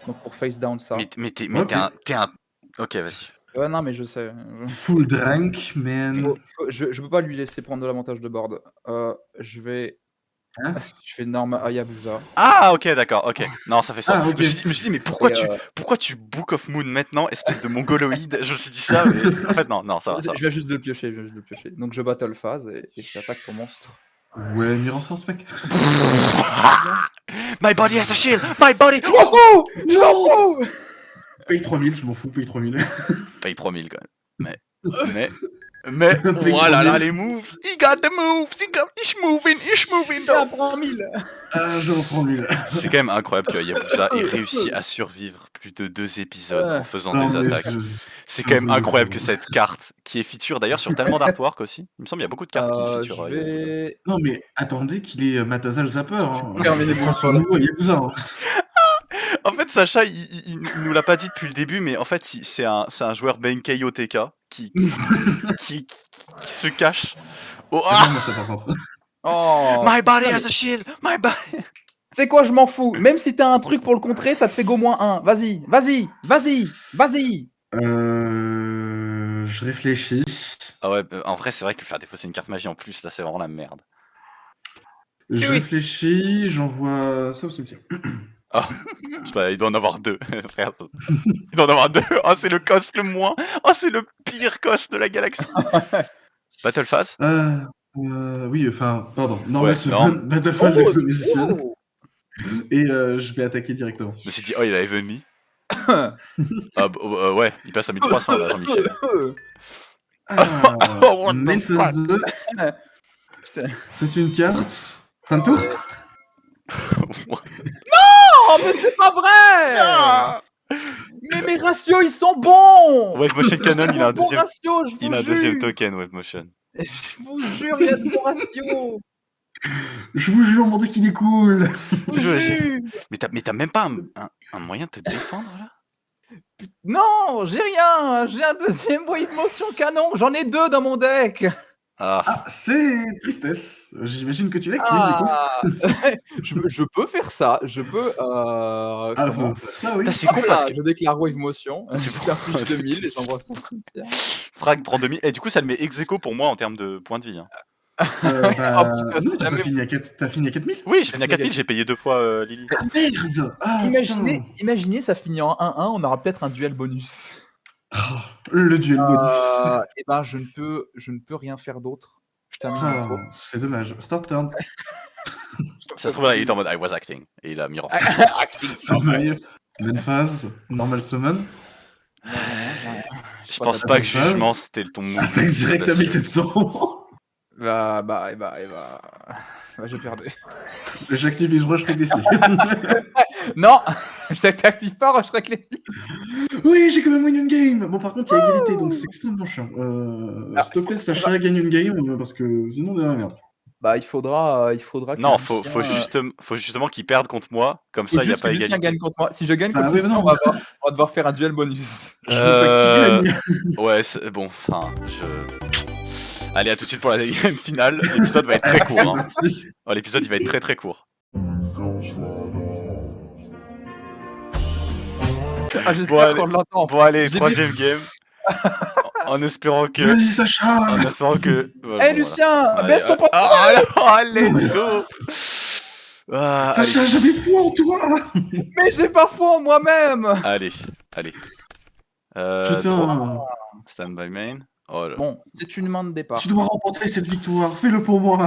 Donc pour face down ça. Mais t'es Ok. un. Ok, vas-y. Ouais, non, mais je sais. Full drink, man. Je peux pas lui laisser prendre de l'avantage de board. Je vais. Hein Je fais norme Hayabusa. Ah, ok, d'accord, ok. Non, ça fait ça. Ah, ok. Je me suis dit, mais pourquoi Et, tu Book of Moon maintenant, espèce de mongoloïde? Je me suis dit ça, mais en fait, non, ça va. Je vais juste le piocher, Donc je battle phase et j'attaque ton monstre. Ouais, Miranforce, mec. My body has a shield! My body! Oh non. Paye 3000, je m'en fous, paye 3000. Paye 3000 quand même. Mais, Paye oh là là, 3000. les moves! He got the moves! He's moving! Il prend 1000. Ah, je reprends 1000. C'est quand même incroyable que Hayabusa ait réussi à survivre plus de 2 épisodes en faisant des attaques. C'est quand même incroyable que cette carte, qui est feature d'ailleurs sur tellement d'artwork aussi, il me semble qu'il y a beaucoup de cartes qui feature Hayabusa. Non, mais attendez qu'il est Matazal Zapper. Hein. Terminé pour Son nouveau Yakuza. Hein. En fait, Sacha, il nous l'a pas dit depuis le début, mais en fait, c'est un joueur Benkei OTK qui se cache. Oh, Ah, non, moi, ça, par contre. Oh. my body has a shield! My body! C'est quoi, je m'en fous. Même si t'as un truc pour le contrer, ça te fait go -1. Vas-y. Je réfléchis. Ah ouais, en vrai, c'est vrai que faire défausser une carte magie en plus, là, c'est vraiment la merde. Je Oui. réfléchis, j'envoie ça au cimetière. Ah, je sais pas, il doit en avoir 2, frère. Il doit en avoir 2. Oh, c'est le cost le moins. Oh, c'est le pire cost de la galaxie. Battle Phase. Oui, enfin, pardon. Non, Ouais, mais c'est non. Battlefall avec ce musicien. Et je vais attaquer directement. Je me suis dit, oh, il a even me. Ouais, il passe à 1300 là, Jean-Michel. Oh, what the Main phase 2. Putain. C'est une carte. Fin de tour. Oh, mais c'est pas vrai. Ah Mais mes ratios, ils sont bons. Wave Motion Cannon, il a un Bon deuxième. ratio, je vous Il a un jure. deuxième token, Wave Motion. Je vous jure, il y a de bons ratios. Je vous jure, mon deck, il est cool. Je vous jure. Mais t'as même pas un moyen de te défendre là? Non, j'ai rien. J'ai un deuxième Wave Motion Canon. J'en ai 2 dans mon deck. Ah, C'est tristesse. J'imagine que tu l'actives, du coup. Ah. je peux faire ça. Je peux. Comment Ça, oui. c'est con parce que. Je déclare Wave Motion. Je t'inflige 2000 et j'envoie son cimetière. Frag prend 2000. Et du coup, ça le met ex aequo pour moi en termes de points de vie. Hein. Oh putain, non, c'est t'as jamais. fini à 4000. Oui, j'ai fini à Fini à 4000, j'ai payé 2 fois Lily. Ah merde! Ah Imaginez, putain! imaginez, ça finit en 1-1, on aura peut-être un duel bonus. Ah, le duel bonus. Et ben, je ne peux rien faire d'autre. Je termine mon tour. Ah, c'est dommage. Start turn. Ça se trouve, là, il était en mode I was acting. Et il a mis en Acting Ça m'arrive. Main phase, normal summon. Non, non, j'ai rien. Je pas pense ta pas que phase. jugement c'était ton move. Attaque direct à d'audacieux. 1700. Bah, j'ai perdu. J'active Rush Legacy. Non, ça t'active pas, Rush Recklessly. Oui, j'ai quand même win une game. Bon, par contre, il y a égalité, donc c'est extrêmement chiant. Ah, S'il te plaît, faut- Sacha, gagne une game, parce que sinon, on est dans la merde. Bah, il faudra que Non, Lucien, faut justement qu'il perde contre moi. Comme faut ça, il n'y a juste que pas Lucien égalité. gagne contre moi. Si je gagne Ah contre oui, mais Lucien, non. on va devoir faire un duel bonus. Je veux pas qu'il gagne. Ouais, c'est bon, enfin, Allez, à tout de suite pour la game finale. L'épisode va être très court. C'est Hein. parti. Oh, l'épisode, il va être très très court. Ah, j'espère qu'on l'entend. Bon, allez, J'ai troisième game. En espérant que... Vas-y, Sacha. En espérant que... Voilà, Eh, bon, Lucien, voilà. baisse ton pantalon. Allez, Non, mais- let's go. Ah, Sacha, allez. j'avais foi en toi. Mais j'ai pas foi en moi-même. Allez. Draw. Putain. Stand by main. Oh là. Bon, c'est une main de départ. Tu dois remporter cette victoire. Fais-le pour moi.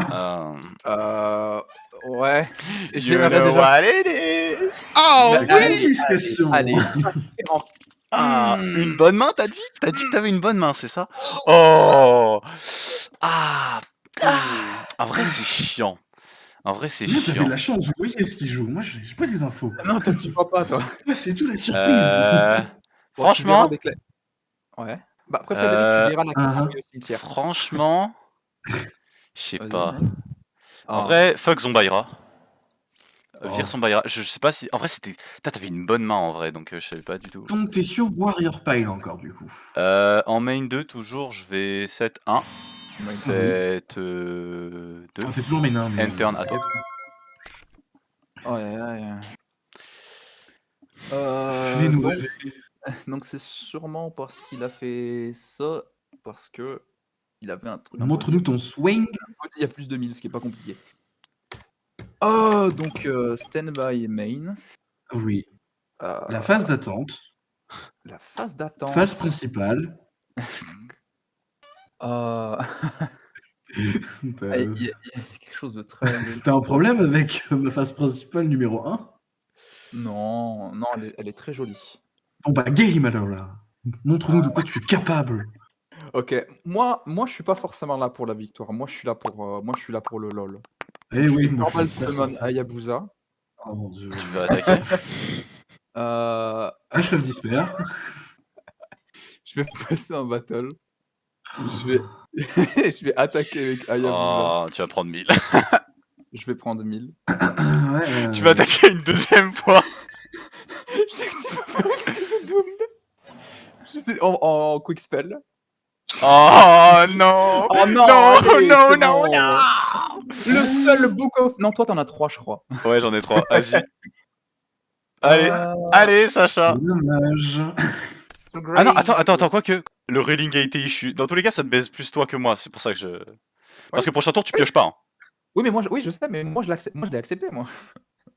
Ouais. You J'aimerais know déjà. what it is. Oh Allez, oui. Félicitations. Allez. Ah, une bonne main, t'as dit? T'as dit que t'avais une bonne main, c'est ça? Oh. Ah. En vrai, c'est chiant. Moi, t'avais de la chance, vous voyez ce qu'il joue. Moi, j'ai pas les infos. Non, toi, tu vois pas, toi. Moi, c'est tout la surprise. Bon, tu Franchement, verras avec la- Ouais. Bah, après Frédéric, tu verras la carte au cimetière. franchement, je sais Vas-y, pas. mec. En Ah. vrai, fuck Zombaira. Oh. Vire Zombaira. Je sais pas si. En vrai, c'était. T'avais une bonne main en vrai, donc je savais pas du tout. Donc, t'es sur Warrior Pile encore, du coup. En main 2, toujours, je vais 7-1. Main 7 2. Ah, t'es toujours main 1. mais- End turn à toi. Ouais. Fais-nous Donc, rêver. donc c'est sûrement parce qu'il a fait ça, parce que il avait un truc. Montre-nous ton swing. Il y a plus de 1000, ce qui est pas compliqué. Oh, donc standby main. Oui. Euh, La phase d'attente. la phase d'attente. Phase principale. Il y a quelque chose de très. T'as un problème avec ma phase principale numéro 1? Non, elle est très jolie. Bon bah game alors là. Montre-nous de quoi tu es capable. Ok, moi je suis pas forcément là pour la victoire. Moi je suis là pour le lol. Eh oui, mon Normal frère. summon Hayabusa. Oh mon dieu. Tu veux attaquer? Chef d'Isper. Je vais passer un battle. Je vais attaquer avec Hayabusa. Oh, tu vas prendre 1000. Je vais prendre 1000. Ouais, Tu vas attaquer une deuxième fois. J'active Phyrexian Doom. En quick spell. Oh non. Oh non, Non, allez, non, c'est non, bon. non. Le seul book of. Non, toi t'en as 3, je crois. Ouais, j'en ai 3. Vas-y. Allez, allez, Sacha. dommage. Ah non, attends, quoique. Le railing a été issu. Dans tous les cas, ça te baise plus toi que moi. C'est pour ça que je. Parce que prochain tour, tu pioches pas. Hein. Oui, mais moi, je sais, mais moi je l'ai accepté, moi.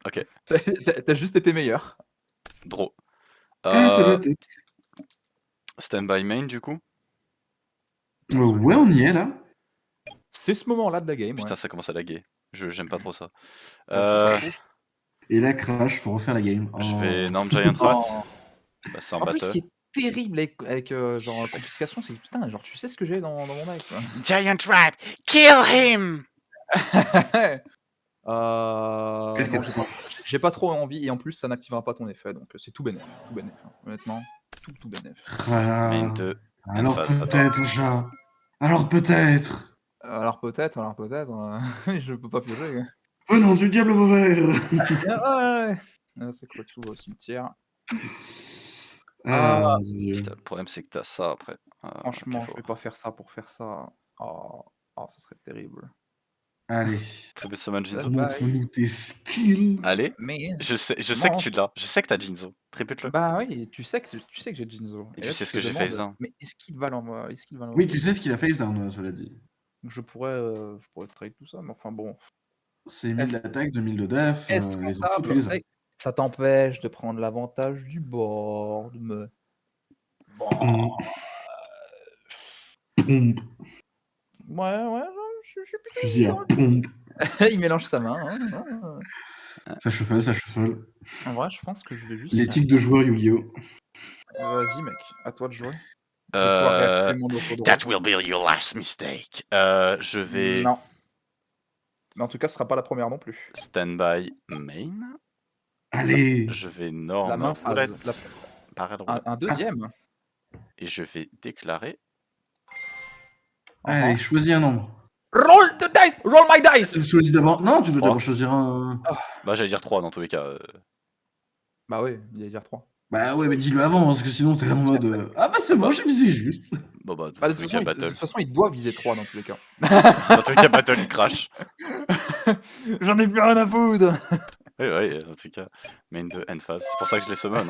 Ok. T'as juste été meilleur. Draw. Ah, Stand by main, du coup. ouais, on y est là. C'est ce moment-là de la game. Putain, Ouais. ça commence à laguer. J'aime pas trop ça. Et là, crash, faut refaire la game. Je Oh. vais Norm Giant Rat. Oh. Bah, c'est un En plus, ce battle. qui est terrible avec genre confiscation, c'est que putain, genre tu sais ce que j'ai dans mon deck. Quoi. Giant Rat, kill him! Quel Non, cap- j'ai pas trop envie et en plus ça n'activera pas ton effet, donc c'est tout bénéf, hein. Honnêtement, tout bénéf. Ah. Main 2. Alors phase, peut-être, Sacha. Alors peut-être. Alors peut-être, je peux pas piocher. Oh non, du diable mauvais. C'est quoi tout au cimetière? Ah, mon Dieu. Putain, le problème, c'est que t'as ça après. Franchement, ok, je vais pas faire ça pour faire ça. Oh, ce serait terrible. Allez, Triple Summon Jinzo. montre-nous tes skills. Allez, Mais je sais que tu l'as. Je sais que t'as Jinzo. Triple-le. bah oui, tu sais que j'ai Jinzo. Et là, tu sais ce te que j'ai demandes, face down. Mais est-ce qu'il va l'envoyer? Oui, tu sais ce qu'il a face down, cela dit. je pourrais trade tout ça, mais enfin bon. C'est 1000 Est-ce d'attaque, 2000 de def, est-ce les infos, tu rentable? les as. Ça t'empêche de prendre l'avantage du board, mais bon, Pompe, ouais, je suis plutôt fusil à dans pompe. il mélange sa main, hein. Ça shuffle, ça shuffle. En vrai, je pense que je vais juste L'éthique de joueur Yu-Gi-Oh! vas-y mec, à toi de jouer. Je vais pouvoir réactiver mon autodraw. That will be your last mistake. Je vais Non. Mais en tout cas, ce sera pas la première non plus. stand-by main. Allez! Je vais La norme main phase. roulette. Pareil roulette. Un deuxième. Et je vais déclarer. Allez, choisis un nombre. Roll the dice! Roll my dice! Choisis d'abord. Non, tu dois Trois. d'abord choisir un. Bah, j'allais dire 3 dans tous les cas. Bah oui, il allait dire 3. Bah ouais, mais dis-le avant, parce que sinon t'es là en mode. Ah bah c'est bon, j'ai visé juste. Bon, bah, Bah, dans tous les cas, de battle. toute façon, il doit viser 3 dans tous les cas. Dans tous les cas, battle, il crash. J'en ai plus rien à foutre! Oui, dans tous les cas. Main 2, end phase. C'est pour ça que je les summon.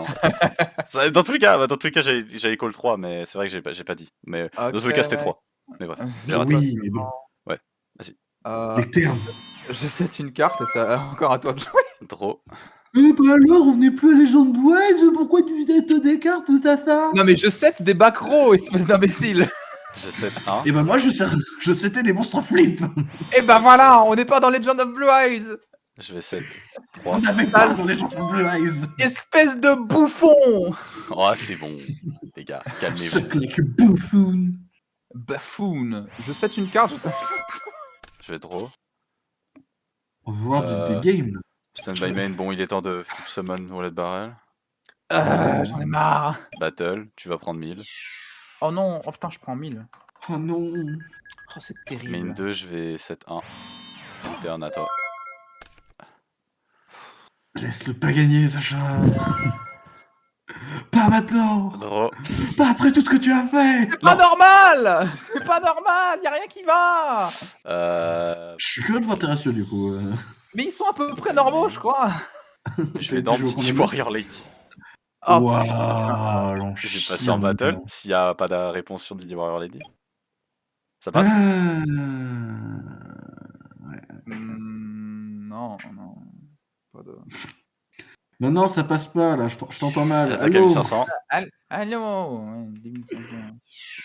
Dans tous les cas, j'allais call 3, mais c'est vrai que j'ai pas dit. Mais dans tous les cas, c'était 3. Mais bref, j'ai raté. Oui, mais bon. Ouais, vas-y. Les termes. Je set une carte et c'est encore à toi de jouer. Draw. Eh bah alors, on n'est plus à Legend Wise, pourquoi tu te des cartes, ça? Non mais je set des back row, espèce d'imbécile! Je set 1. Et bah moi je c'était des monstres flip. Et bah voilà, on n'est pas dans Legend of Blue Eyes! Je vais set 3. On avait pas dans Legend of Blue Eyes. Espèce de bouffon! Oh, c'est bon, les gars, calmez-vous. Suck like a buffoon. Buffoon. Je set une carte, Je vais draw. On va voir des games. Stand by main, bon, il est temps de flip summon Wallet Barrel. J'en ai marre. Battle, tu vas prendre 1000. Oh non, oh putain, je prends 1000. Oh non. Oh, c'est terrible. Main 2, je vais set 1. Interne à toi. Laisse-le pas gagner, Sacha. Pas maintenant. Draw. Pas après tout ce que tu as fait. C'est pas normal! C'est pas normal, y a rien qui va! Je suis curieux de voir tes ratios du coup. Mais ils sont à peu près normaux, je crois. Je vais dans Didi Warrior Lady. Oh, Waouh, Je vais passer en battle s'il n'y a pas de réponse sur Didi Warrior Lady. Ça passe? non. Pas de... Non, ça passe pas là, je t'entends mal. L'attaque à 1500. Allô?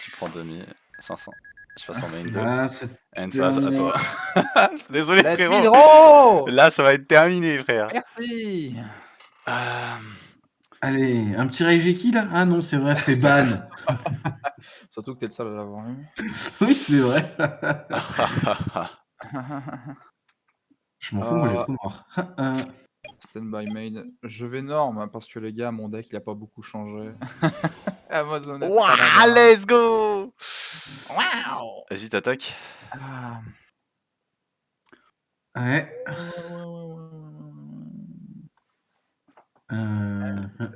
Tu prends 2500. Je passe en main 2. Ah, End phase à toi. Désolé, Let frérot. me draw! Là, ça va être terminé, frère. Merci! Allez, un petit Reijeki là? Ah non, c'est vrai, c'est ban. Surtout que t'es le seul à l'avoir eu. Oui, c'est vrai. Je m'en fous, moi j'ai trop noir. Stand by main. Je vais norme parce que les gars, mon deck il a pas beaucoup changé. Amazon. Wow, let's go! Wow! Vas-y, t'attaques. Ouais.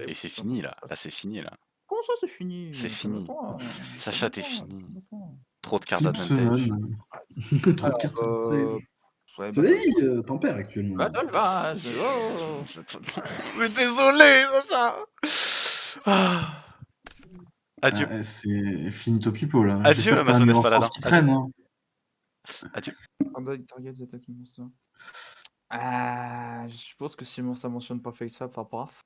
Et c'est fini là. Là, c'est fini là. Comment ça, c'est fini? C'est fini. Attends, Sacha, t'es fini. attends. Trop de cartes Flip d'advantage. Trop de cartes d'advantage. Ouais, Cela dit, t'en perds actuellement. Battle Phase! Oh. Mais désolé, Sacha! Adieu. Ah, c'est finito pipo là. Adieu, J'espère que t'as un Amazonas numéro Paladin. force qui traîne, hein. Adieu. Target the attacking monster. Je suppose que si ça mentionne pas face up, pas paf.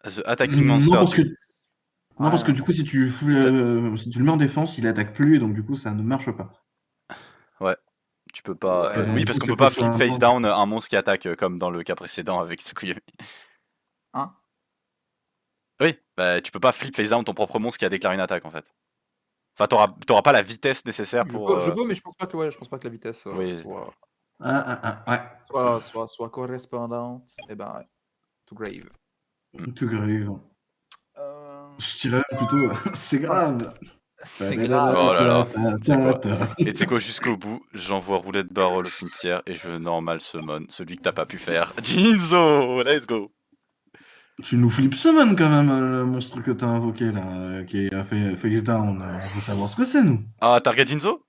The Attacking Monster. Non, parce que du coup, si tu le mets en défense, il attaque plus, et donc du coup, ça ne marche pas. Ouais. Tu peux pas. Ouais. Oui, parce Du qu'on coup, peut pas c'est plutôt flip un face point. down un monstre qui attaque comme dans le cas précédent avec Tsukuyami. Hein? Oui, bah tu peux pas flip face down ton propre monstre qui a déclaré une attaque en fait. Enfin, t'auras pas la vitesse nécessaire pour. Je peux, mais je pense pas que la vitesse Oui. Ouais. soit correspondante. Et ben ouais. To grave. Tout grave. Je dirais plutôt, c'est grave. C'est grave. Oh là là. C'est quoi? Et tu sais quoi, jusqu'au bout, j'envoie roulette barrel au cimetière et je normal summon celui que t'as pas pu faire. Jinzo! Let's go! Tu nous flip summon quand même, le monstre que t'as invoqué là, qui a fait face down. On veut savoir ce que c'est, nous. Ah, target Jinzo?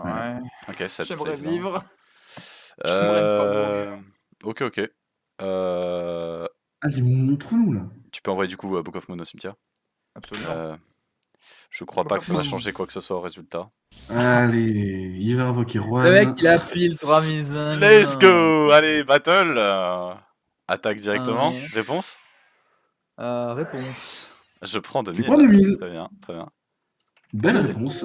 Ouais. Ok, ça J'aimerais face down. vivre. J'aimerais pas mourir. Ok. Vas-y, montre-nous là. Tu peux envoyer du coup Book of Moon au cimetière. Absolument. Je crois Bah, pas que ça va forcément. changer quoi que ce soit au résultat. Allez, il va invoquer Le mec, Juan. il appuie le 3000. Let's go! Allez, battle! Attaque directement. Ouais. Réponse? Réponse. Je prends Tu 2000. prends 2000. Très bien, très bien. Belle réponse.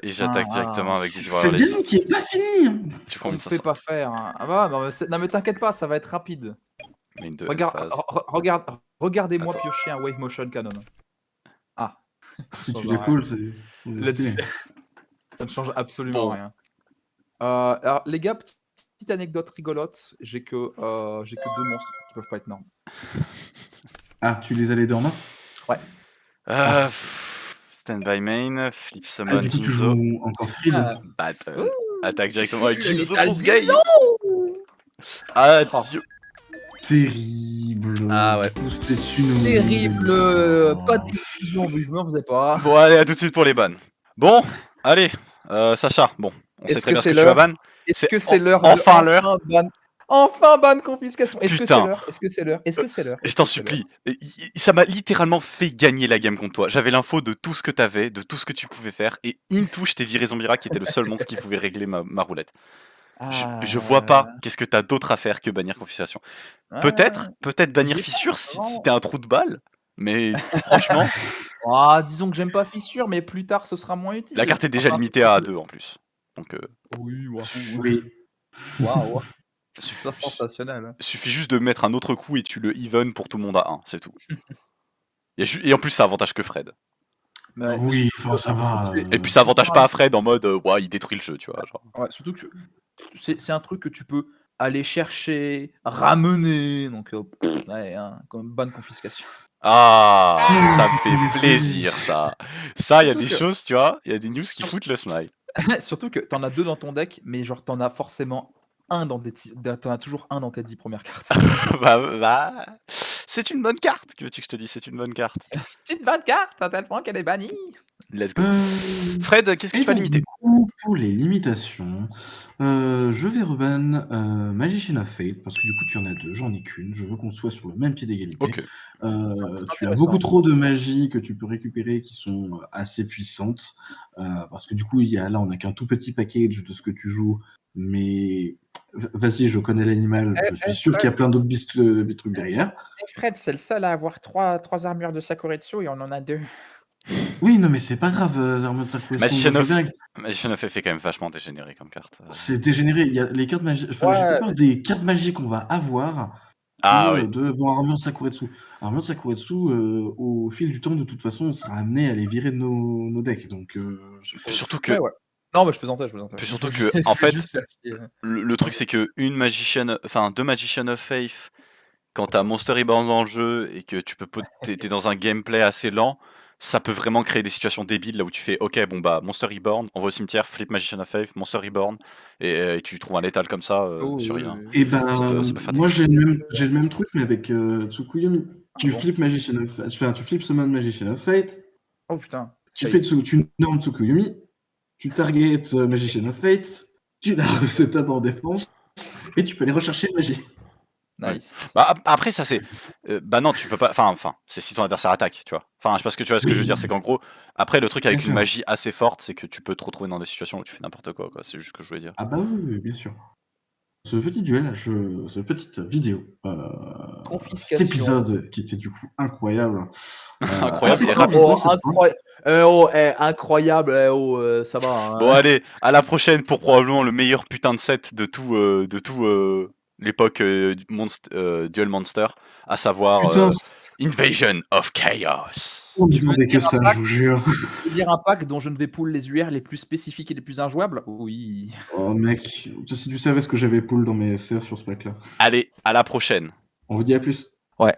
Et j'attaque directement avec Dizzy Cette Warrior game qui est pas finie. Hein. Tu On combien te ça fait sent pas faire. Hein. Ah bah, non, mais t'inquiète pas, ça va être rapide. Main de Regarde, phase. regardez-moi Attends. piocher un Wave Motion Cannon. Ah. Si Ça tu va, les calls, c'est Let's stylé. faire. Ça ne change absolument Bon. rien. Alors, les gars, petite anecdote rigolote. J'ai que 2 monstres qui peuvent pas être normes. Ah, tu les as les deux en main? Ouais. Stand by main, flip Ah, summon du coup, tu Jinzo. joues encore Fried. Battle. Attaque directement avec Jinzo Létal pour ce game. Oh. Adieu. Terrible. Ah ouais. Du coup, c'est une Terrible. horrible Pas de histoire. décision, mais je m'en faisais pas. Bon, allez, à tout de suite pour les bans. Bon, allez, Sacha, bon, on sait Est-ce très que bien ce c'est que tu vas l'heure ban. Est-ce C'est que c'est l'heure enfin l'heure. Enfin ban confiscation. Est-ce que c'est Putain. l'heure Est-ce que c'est l'heure Est-ce que c'est l'heure Je t'en supplie, ça m'a littéralement fait gagner la game contre toi. J'avais l'info de tout ce que t'avais, de tout ce que tu pouvais faire, et into, je t'ai viré Zombira qui était le seul monstre qui pouvait régler ma roulette. Je vois pas qu'est-ce que t'as d'autre à faire que bannir confiscation. Peut-être bannir j'ai fissure pas si vraiment- t'es un trou de balle, mais franchement, Ah, disons que j'aime pas fissure, mais plus tard ce sera moins utile. la carte est déjà Enfin, limitée à 2 en plus. Donc, Oui, Oui. waouh. C'est pas sensationnel. Hein. suffit juste de mettre un autre coup et tu le even pour tout le monde à 1, c'est tout. Et en plus, ça avantage que Fred. Ouais, Oui, enfin, ça va. Et puis ça avantage pas à Fred en mode ouais, il détruit le jeu, tu vois. Genre. Ouais, surtout que c'est un truc que tu peux aller chercher, ramener, donc ouais, hein, comme bonne confiscation. Ah, ça me fait putain, les plaisir folies. ça. Ça, il y a Surtout des que- choses, tu vois, il y a des news qui foutent le smile. Surtout que t'en as 2 dans ton deck, mais genre t'en as forcément un t'en as toujours un dans tes 10 premières cartes. bah, c'est une bonne carte, que veux-tu que je te dise, c'est une bonne carte. C'est une bonne carte, à tel point qu'elle est bannie. Let's go. Euh, Fred, qu'est-ce que Et tu vas donc, limiter? du coup, pour les limitations, je vais reban Magician of Fate, parce que du coup, tu en as 2, j'en ai qu'une. Je veux qu'on soit sur le même pied d'égalité. Ok. Tu as intéressant. beaucoup trop de magies que tu peux récupérer qui sont assez puissantes, parce que du coup, là, on n'a qu'un tout petit package de ce que tu joues, mais vas-y, je connais l'animal, je suis sûr qu'il y a plein d'autres trucs derrière. Et Fred, c'est le seul à avoir 3 armures de Sakuretsu et on en a 2. Oui, non, mais c'est pas grave, l'armure de Sakuretsu, Magician moi, je veux of bien. Magician of fait quand même vachement dégénéré comme carte. C'est dégénéré. Il y a les cartes magiques. Enfin, j'ai Ouais, peur des cartes magiques qu'on va avoir Ah oui. bon, Armure Sakuretsu. Armure Sakuretsu, au fil du temps, de toute façon, on sera amené à les virer de nos decks. Donc, Surtout que, ouais. Non, mais je plaisantais. Puis surtout que, en fait, le truc c'est que deux Magician of Faith, quand t'as Monster Reborn dans le jeu et que t'es dans un gameplay assez lent, ça peut vraiment créer des situations débiles là où tu fais ok bon bah Monster Reborn, on va au cimetière, flip Magician of Faith, Monster Reborn et tu trouves un létal comme ça sur rien. et ben, Ça peut faire des moi, trucs. j'ai le même truc, mais avec Tsukuyomi. Tu flippes Magician of Fate, enfin, tu flippes Summon Magician of Fate, Oh putain. tu normes Tsukuyomi, tu target Magician of Fate, tu la resetup en défense, et tu peux aller rechercher le magie. Nice. Bah après ça c'est bah non tu peux pas enfin c'est si ton adversaire attaque tu vois enfin je sais pas ce que tu vois ce que je veux dire c'est qu'en gros après le truc avec Bien une sûr. magie assez forte c'est que tu peux te retrouver dans des situations où tu fais n'importe quoi c'est juste ce que je voulais dire. Ah bah oui, bien sûr. Ce petit duel, cette petite vidéo, Confiscation. cet épisode qui était du coup incroyable. Incroyable et rapide. Incroyable. Ça va. Hein. Bon allez à la prochaine pour probablement le meilleur putain de set de tout l'époque Duel Monster à savoir Putain, Invasion of Chaos. on ne Tu veux demandait que dire un ça, je pack vous jure. Tu veux dire un pack dont je ne vais pull les UR les plus spécifiques et les plus injouables? Oui. Oh mec, si tu savais ce que j'avais pull dans mes SR sur ce pack là. Allez à la prochaine. On vous dit à plus. Ouais.